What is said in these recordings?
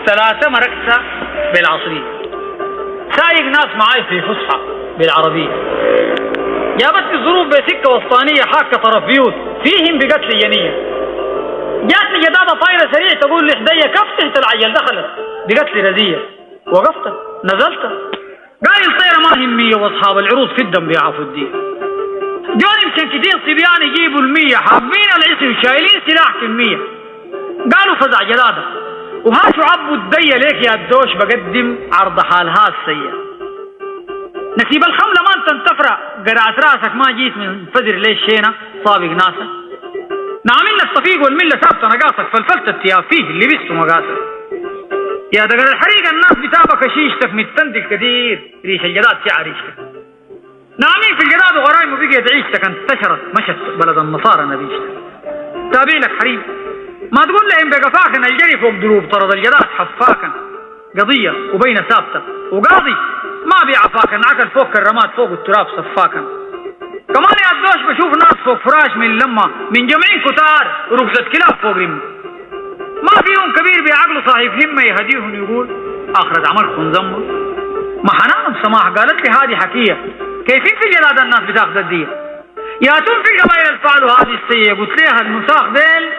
3 مركزة بالعصرية، سايق ناس معاي في فصحى بالعربية، جابتني الظروف بسكة وسطانية حاكة طرف بيوت فيهم بقتل ينية، جاتني جدادة طايرة سريع تقول لي حدية كف تحت العجل دخلت بقتل رزية، وقفت نزلت قايل طيرة ما همية واصحاب العروض في الدم بيعافوا الدين، جوني مشنكتين صبيان يجيبوا 100 حابين العصي وشايلين سلاح كمية، قالوا فزع جدادة وها شعب الدية ليك يا الدوش بقدم عرض حالها السيئة، نسيب الخملة ما انت انتفرع قرعت راسك ما جيت من فجر ليش شينا صابق ناسك، نعملنا الصفيق والملة ثابتة نقاصك فالفلت التياب فيه اللي بيستو مقاسك، يا دقر الحريق الناس بتابك شيشتك متندل كثير ريش الجداد شعر ريشتك، نعمين في الجداد وغرايم وبقيت عيشتك انتشرت مشت بلد النصارى نبيشتك، تابع لك حريم ما تقول لهم بقفاكن الجري فوق دروب طرد الجداد حفاكن قضية وبين ثابتة وقاضي ما بيعفاكن عقل فوق الرماد فوق التراب صفاكن، كمان يا الدوش بشوف ناس فوق فراش من لما من جمعين كتار وركزة كلاب فوق رمه، ما فيهم كبير بعقله صاحب همة يهديهم يقول آخرة عملكم ذنبه، ما حنان سماح قالت لي هذه حكية كيفين في جلاد الناس بتاخذ الدية، ياتون في قبائل الفعل هذه السيئة قلت لها المساق ديل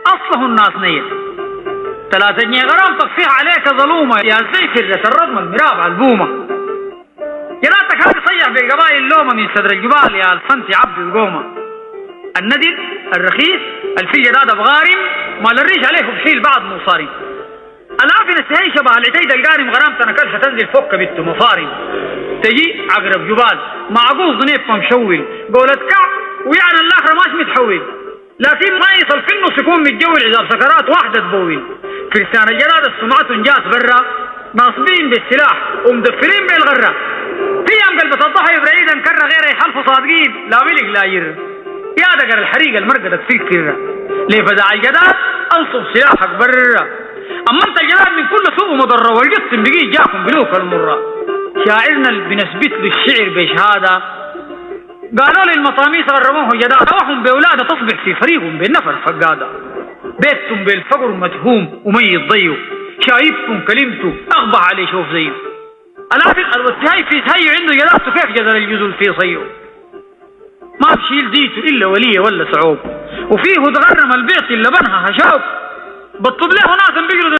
أصله الناس نية 3 جنيه غرام تقفيح عليك ظلومة يا زي فرة الرضمة المراب على البومة، جلاتك هذه صيح بقبائل اللومة من صدر الجبال يا الفنتي عبد القومة، الندل الرخيص الفي جداد بغارم ما للريش عليه بشيل بعض مصاري، العافية السهي شبه العتيد القارم غرامتنا كلفة تنزل فوق بنت مصاري، تجي عقرب جبال معقوص ضنيب مشول قولت كعب ويعني الاخر ماش متحول، لكن ما يصل في النص يكون متجول عذاب سكرات واحدة تبول، كريستيان الجلاد السمعة جات برا ناصبين بالسلاح ومدفرين بالغرة، في يوم قلبة الضحية بعيدا كرة غير يحلفوا صادقين لا ملك لا ير، يا دقر الحريق المرقدة في الكرة ليه فزع الجداد انصب سلاحك برا، اما انت الجداد من كل سوء مضرة والقسم بقي جاكم بلوك المرة، شاعرنا اللي بنثبت له الشعر بشهادة قالوا لي المطاميس غرموه جداد وهم بأولاده تصبح في فريقهم بالنفر فقادة، بيتهم بالفقر متهوم وميت ضيه، شايفكم كلمته أغبى عليه شوف زيه، العافل الوسهاي في سهي عنده جدادته كيف جدل الجزل في صيه، ما بشيل ديته إلا وليه ولا صعوب، وفيه تغرم البيت اللي بنها هشاوب بطب له ناس بيقروا